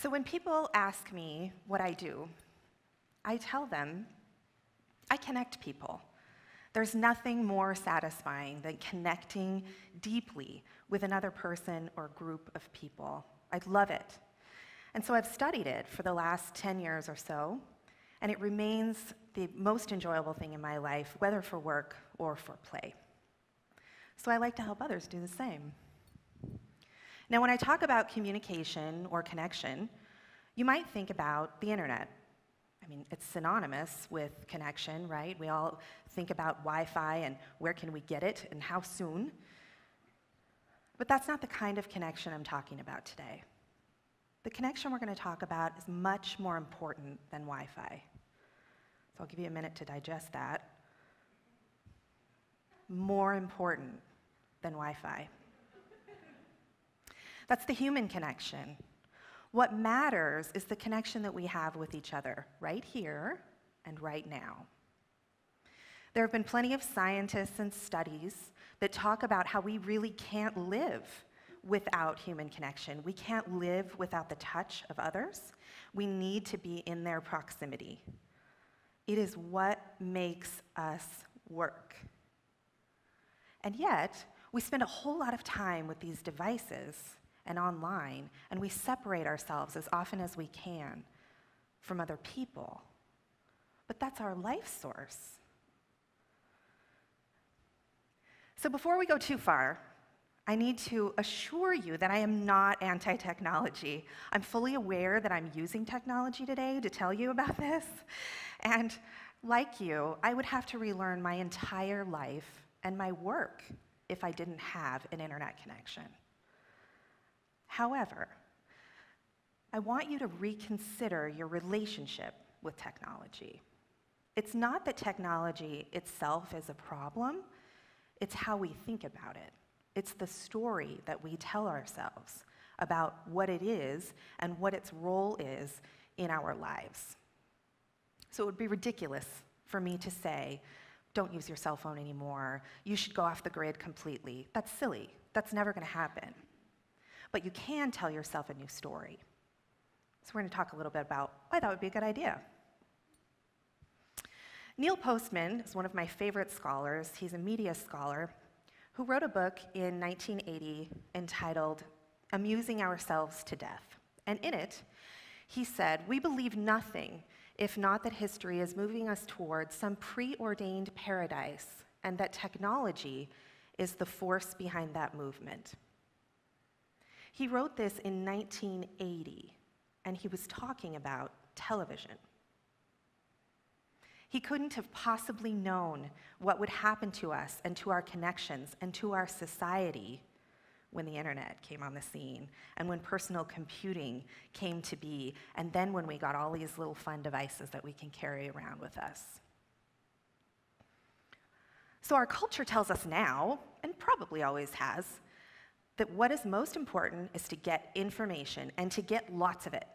So when people ask me what I do, I tell them I connect people. There's nothing more satisfying than connecting deeply with another person or group of people. I love it. And so I've studied it for the last 10 years or so, and it remains the most enjoyable thing in my life, whether for work or for play. So I like to help others do the same. Now, when I talk about communication or connection, you might think about the internet. I mean, it's synonymous with connection, right? We all think about Wi-Fi and where can we get it and how soon. But that's not the kind of connection I'm talking about today. The connection we're going to talk about is much more important than Wi-Fi. So I'll give you a minute to digest that. More important than Wi-Fi. That's the human connection. What matters is the connection that we have with each other, right here and right now. There have been plenty of scientists and studies that talk about how we really can't live without human connection. We can't live without the touch of others. We need to be in their proximity. It is what makes us work. And yet, we spend a whole lot of time with these devices and online, and we separate ourselves as often as we can from other people. But that's our life source. So before we go too far, I need to assure you that I am not anti-technology. I'm fully aware that I'm using technology today to tell you about this. And like you, I would have to relearn my entire life and my work if I didn't have an internet connection. However, I want you to reconsider your relationship with technology. It's not that technology itself is a problem, it's how we think about it. It's the story that we tell ourselves about what it is and what its role is in our lives. So it would be ridiculous for me to say, don't use your cell phone anymore, you should go off the grid completely. That's silly. That's never going to happen. But you can tell yourself a new story. So we're going to talk a little bit about why that would be a good idea. Neil Postman is one of my favorite scholars. He's a media scholar who wrote a book in 1980 entitled Amusing Ourselves to Death. And in it, he said, "We believe nothing if not that history is moving us towards some preordained paradise and that technology is the force behind that movement." He wrote this in 1980, and he was talking about television. He couldn't have possibly known what would happen to us and to our connections and to our society when the internet came on the scene and when personal computing came to be, and then when we got all these little fun devices that we can carry around with us. So our culture tells us now, and probably always has, that what is most important is to get information and to get lots of it.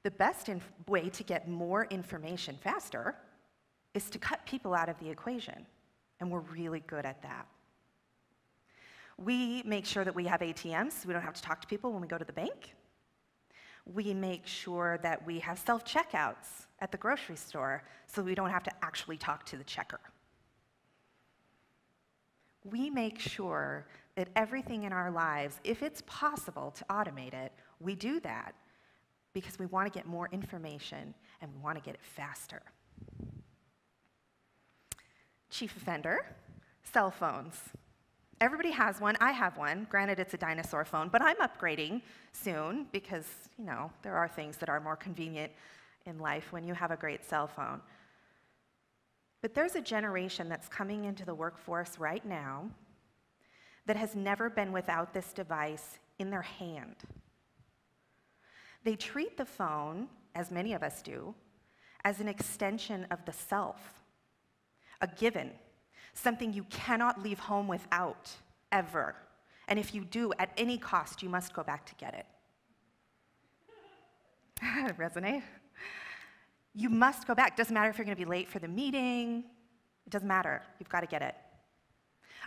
The best way to get more information faster is to cut people out of the equation, and we're really good at that. We make sure that we have ATMs so we don't have to talk to people when we go to the bank. We make sure that we have self-checkouts at the grocery store so we don't have to actually talk to the checker. We make sure that everything in our lives, if it's possible to automate it, we do that because we want to get more information and we want to get it faster. Chief offender, cell phones. Everybody has one. I have one. Granted, it's a dinosaur phone, but I'm upgrading soon because, you know, there are things that are more convenient in life when you have a great cell phone. But there's a generation that's coming into the workforce right now that has never been without this device in their hand. They treat the phone, as many of us do, as an extension of the self, a given, something you cannot leave home without, ever. And if you do, at any cost, you must go back to get it. Resonate? You must go back. Doesn't matter if you're going to be late for the meeting. It doesn't matter. You've got to get it.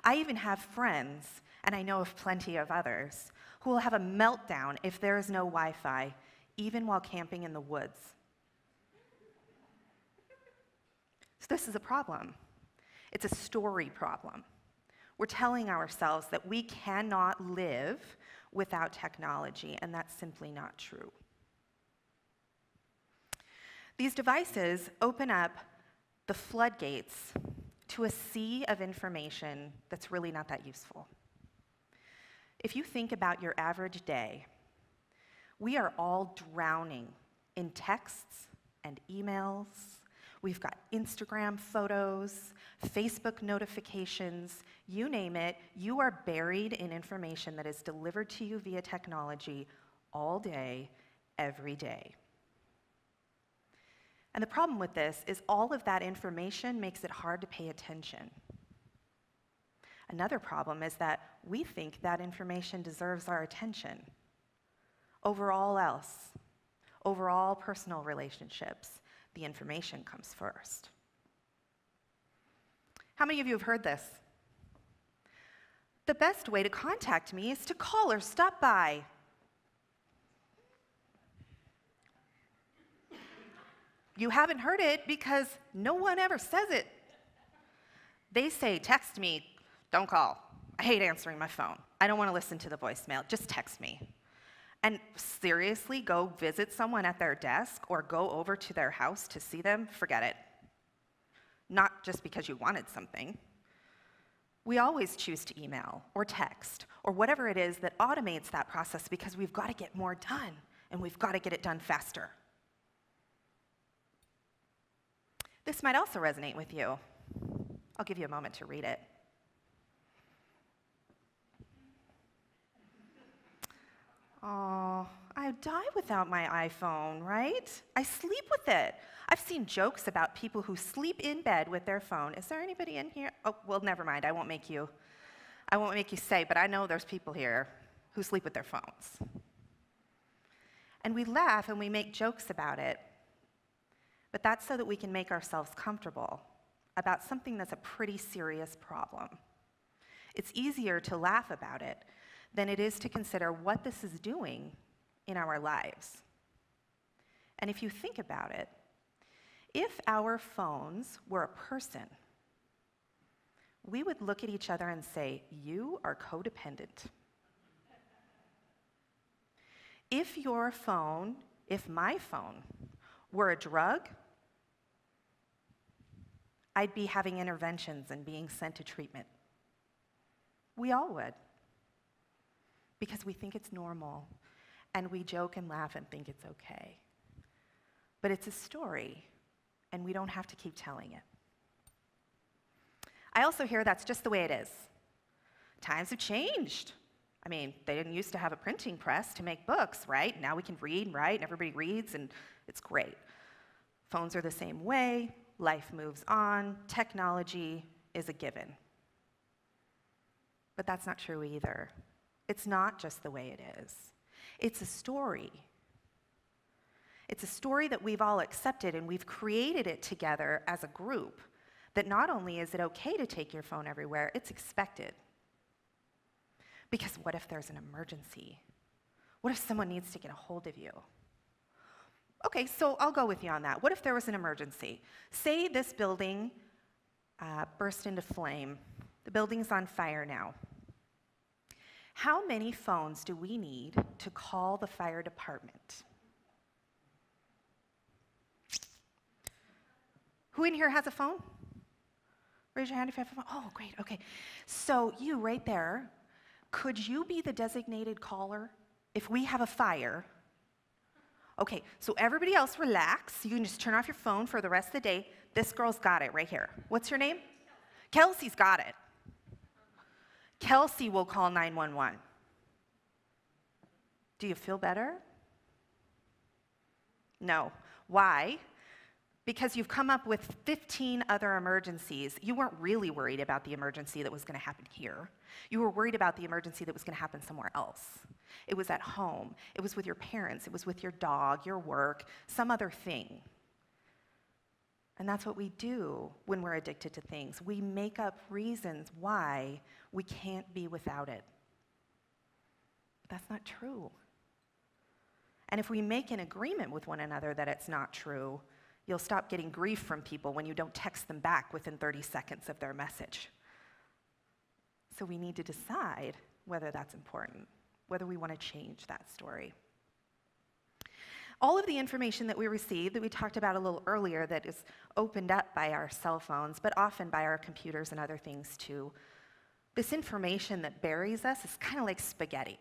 I even have friends, and I know of plenty of others, who will have a meltdown if there is no Wi-Fi, even while camping in the woods. So this is a problem. It's a story problem. We're telling ourselves that we cannot live without technology, and that's simply not true. These devices open up the floodgates to a sea of information that's really not that useful. If you think about your average day, we are all drowning in texts and emails. We've got Instagram photos, Facebook notifications, you name it, you are buried in information that is delivered to you via technology all day, every day. And the problem with this is all of that information makes it hard to pay attention. Another problem is that we think that information deserves our attention over all else, over all personal relationships. The information comes first. How many of you have heard this? The best way to contact me is to call or stop by. You haven't heard it because no one ever says it. They say, text me, don't call. I hate answering my phone. I don't want to listen to the voicemail, just text me. And seriously, go visit someone at their desk or go over to their house to see them, forget it. Not just because you wanted something. We always choose to email or text or whatever it is that automates that process because we've got to get more done and we've got to get it done faster. This might also resonate with you. I'll give you a moment to read it. Oh, I die without my iPhone, right? I sleep with it. I've seen jokes about people who sleep in bed with their phone. Is there anybody in here? Oh, well, never mind. I won't make you say, but I know there's people here who sleep with their phones. And we laugh and we make jokes about it, but that's so that we can make ourselves comfortable about something that's a pretty serious problem. It's easier to laugh about it than it is to consider what this is doing in our lives. And if you think about it, if our phones were a person, we would look at each other and say, you are codependent. If your phone, if my phone were a drug, I'd be having interventions and being sent to treatment. We all would. Because we think it's normal, and we joke and laugh and think it's okay. But it's a story, and we don't have to keep telling it. I also hear that's just the way it is. Times have changed. I mean, they didn't used to have a printing press to make books, right? Now we can read and write, and everybody reads, and it's great. Phones are the same way, life moves on, technology is a given. But that's not true either. It's not just the way it is. It's a story. It's a story that we've all accepted, and we've created it together as a group, that not only is it okay to take your phone everywhere, it's expected. Because what if there's an emergency? What if someone needs to get a hold of you? Okay, so I'll go with you on that. What if there was an emergency? Say this building burst into flame. The building's on fire now. How many phones do we need to call the fire department? Who in here has a phone? Raise your hand if you have a phone. Oh, great, okay. So you right there, could you be the designated caller if we have a fire? Okay, so everybody else relax. You can just turn off your phone for the rest of the day. This girl's got it right here. What's your name? Kelsey's got it. Kelsey will call 911. Do you feel better? No. Why? Because you've come up with 15 other emergencies. You weren't really worried about the emergency that was going to happen here. You were worried about the emergency that was going to happen somewhere else. It was at home. It was with your parents. It was with your dog, your work, some other thing. And that's what we do when we're addicted to things. We make up reasons why we can't be without it. But that's not true. And if we make an agreement with one another that it's not true, you'll stop getting grief from people when you don't text them back within 30 seconds of their message. So we need to decide whether that's important, whether we want to change that story. All of the information that we receive, that we talked about a little earlier, that is opened up by our cell phones, but often by our computers and other things too, this information that buries us is kind of like spaghetti.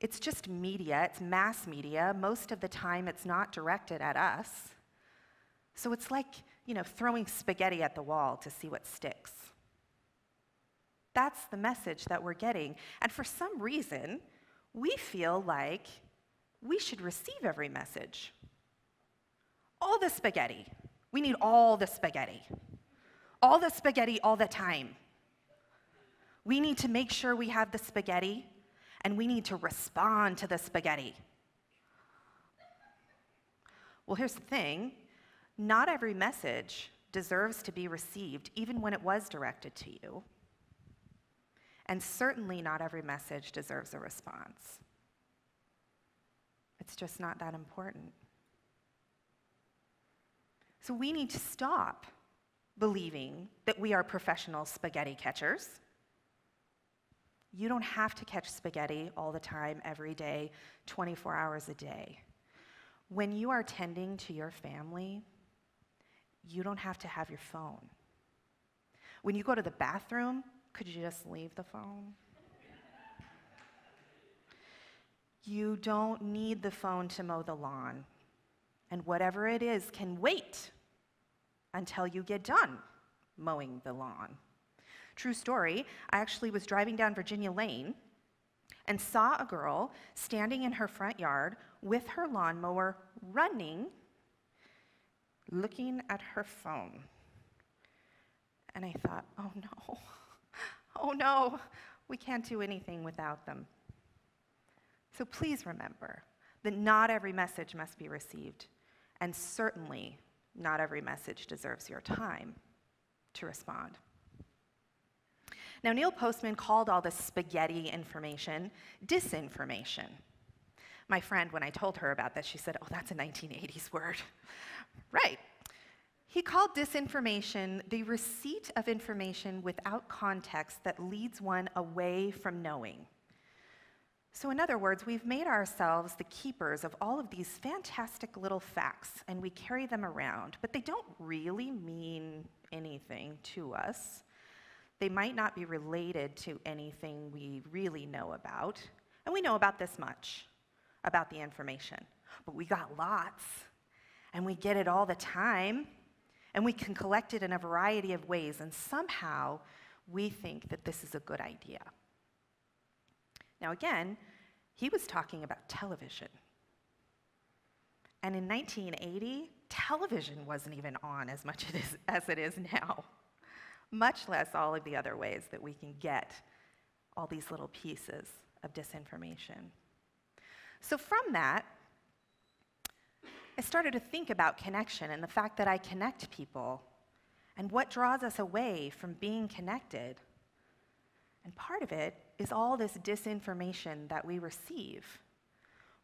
It's just media, it's mass media. Most of the time it's not directed at us. So it's like, throwing spaghetti at the wall to see what sticks. That's the message that we're getting. And for some reason, we feel like we should receive every message. All the spaghetti. We need all the spaghetti. All the spaghetti all the time. We need to make sure we have the spaghetti, and we need to respond to the spaghetti. Well, here's the thing. Not every message deserves to be received, even when it was directed to you. And certainly not every message deserves a response. It's just not that important. So we need to stop believing that we are professional spaghetti catchers. You don't have to catch spaghetti all the time, every day, 24 hours a day. When you are tending to your family, you don't have to have your phone. When you go to the bathroom, could you just leave the phone? You don't need the phone to mow the lawn. And whatever it is can wait until you get done mowing the lawn. True story, I actually was driving down Virginia Lane and saw a girl standing in her front yard with her lawnmower running, looking at her phone. And I thought, oh no, we can't do anything without them. So please remember that not every message must be received, and certainly not every message deserves your time to respond. Now, Neil Postman called all this spaghetti information disinformation. My friend, when I told her about this, she said, "Oh, that's a 1980s word." Right. He called disinformation the receipt of information without context that leads one away from knowing. So in other words, we've made ourselves the keepers of all of these fantastic little facts, and we carry them around, but they don't really mean anything to us. They might not be related to anything we really know about, and we know about this much, about the information. But we got lots, and we get it all the time, and we can collect it in a variety of ways, and somehow we think that this is a good idea. Now again, he was talking about television. And in 1980, television wasn't even on as much as it is now, much less all of the other ways that we can get all these little pieces of disinformation. So from that, I started to think about connection and the fact that I connect people and what draws us away from being connected. And part of it is all this disinformation that we receive.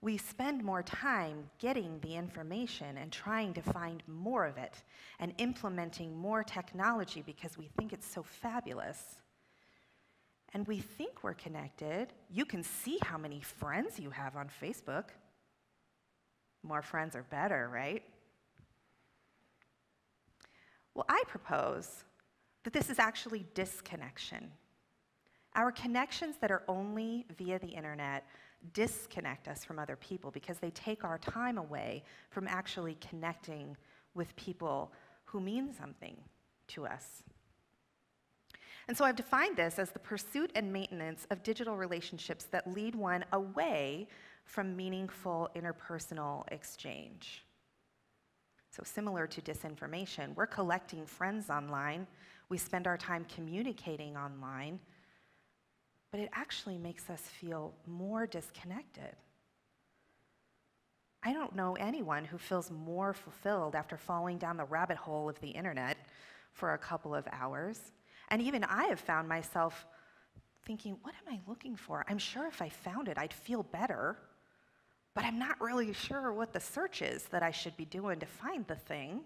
We spend more time getting the information and trying to find more of it and implementing more technology because we think it's so fabulous. And we think we're connected. You can see how many friends you have on Facebook. More friends are better, right? Well, I propose that this is actually disconnection. Our connections that are only via the internet disconnect us from other people because they take our time away from actually connecting with people who mean something to us. And so I've defined this as the pursuit and maintenance of digital relationships that lead one away from meaningful interpersonal exchange. So similar to disinformation, we're collecting friends online, we spend our time communicating online, but it actually makes us feel more disconnected. I don't know anyone who feels more fulfilled after falling down the rabbit hole of the internet for a couple of hours. And even I have found myself thinking, what am I looking for? I'm sure if I found it, I'd feel better, but I'm not really sure what the search is that I should be doing to find the thing.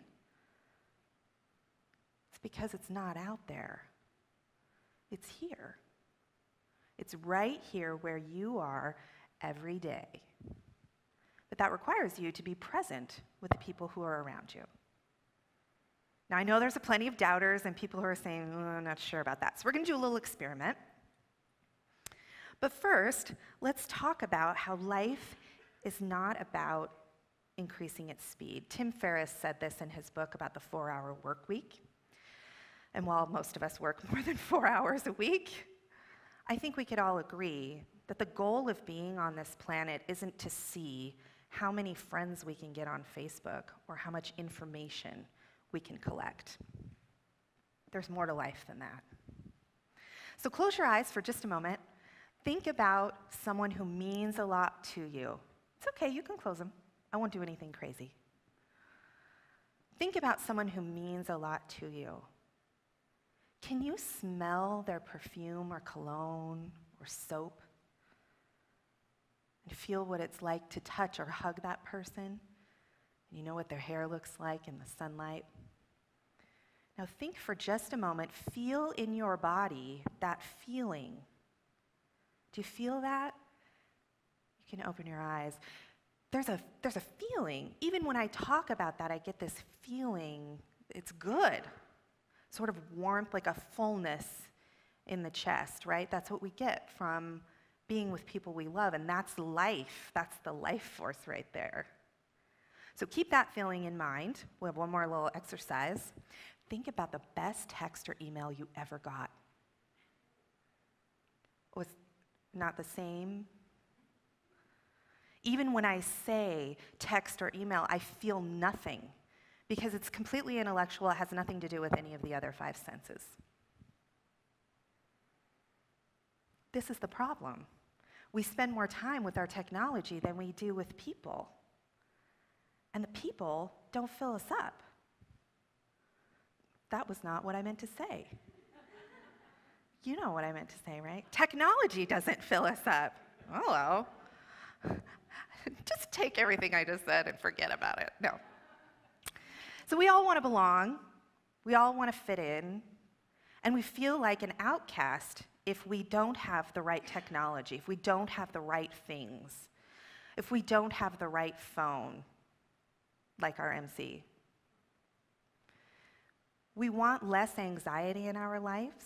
It's because it's not out there. It's here. It's right here where you are every day. But that requires you to be present with the people who are around you. Now, I know there's plenty of doubters and people who are saying, oh, I'm not sure about that. So we're going to do a little experiment. But first, let's talk about how life is not about increasing its speed. Tim Ferriss said this in his book about the 4-hour work week. And while most of us work more than 4 hours a week, I think we could all agree that the goal of being on this planet isn't to see how many friends we can get on Facebook or how much information we can collect. There's more to life than that. So close your eyes for just a moment. Think about someone who means a lot to you. It's okay, you can close them. I won't do anything crazy. Think about someone who means a lot to you. Can you smell their perfume or cologne or soap? And feel what it's like to touch or hug that person? You know what their hair looks like in the sunlight? Now think for just a moment, feel in your body that feeling. Do you feel that? You can open your eyes. There's a feeling. Even when I talk about that, I get this feeling, it's good. Sort of warmth, like a fullness in the chest, right? That's what we get from being with people we love, and that's life. That's the life force right there. So keep that feeling in mind. We'll have one more little exercise. Think about the best text or email you ever got. Was not the same? Even when I say text or email, I feel nothing because it's completely intellectual. It has nothing to do with any of the other 5 senses. This is the problem. We spend more time with our technology than we do with people. And the people don't fill us up. That was not what I meant to say. You know what I meant to say, right? Technology doesn't fill us up. Hello. Just take everything I just said and forget about it. No. So we all want to belong. We all want to fit in. And we feel like an outcast if we don't have the right technology, if we don't have the right things, if we don't have the right phone, like our MC. We want less anxiety in our lives,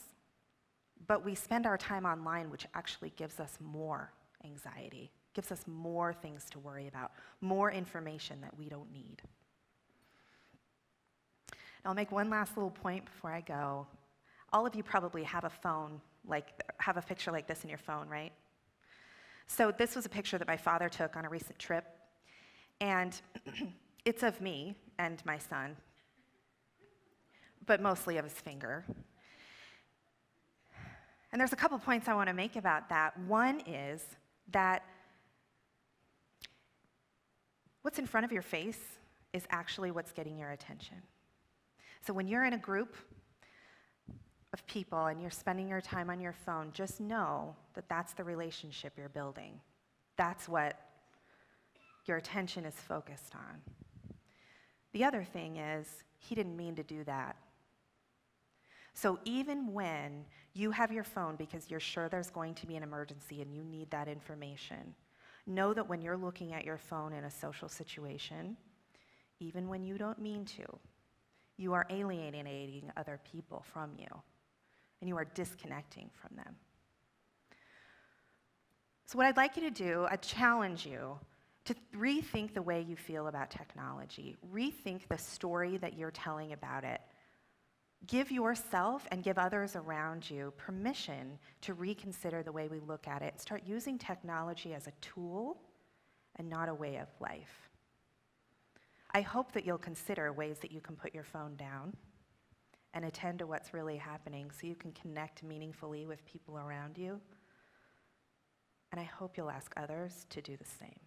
but we spend our time online, which actually gives us more anxiety, gives us more things to worry about, more information that we don't need. Now, I'll make one last little point before I go. All of you probably have a phone, have a picture like this in your phone, right? So this was a picture that my father took on a recent trip, and it's of me and my son, but mostly of his finger. And there's a couple points I want to make about that. One is that what's in front of your face is actually what's getting your attention. So when you're in a group of people and you're spending your time on your phone, just know that that's the relationship you're building. That's what your attention is focused on. The other thing is, he didn't mean to do that. So even when you have your phone because you're sure there's going to be an emergency and you need that information, know that when you're looking at your phone in a social situation, even when you don't mean to, you are alienating other people from you, and you are disconnecting from them. So what I'd like you to do, I challenge you to rethink the way you feel about technology. Rethink the story that you're telling about it. Give yourself and give others around you permission to reconsider the way we look at it. Start using technology as a tool and not a way of life. I hope that you'll consider ways that you can put your phone down and attend to what's really happening so you can connect meaningfully with people around you. And I hope you'll ask others to do the same.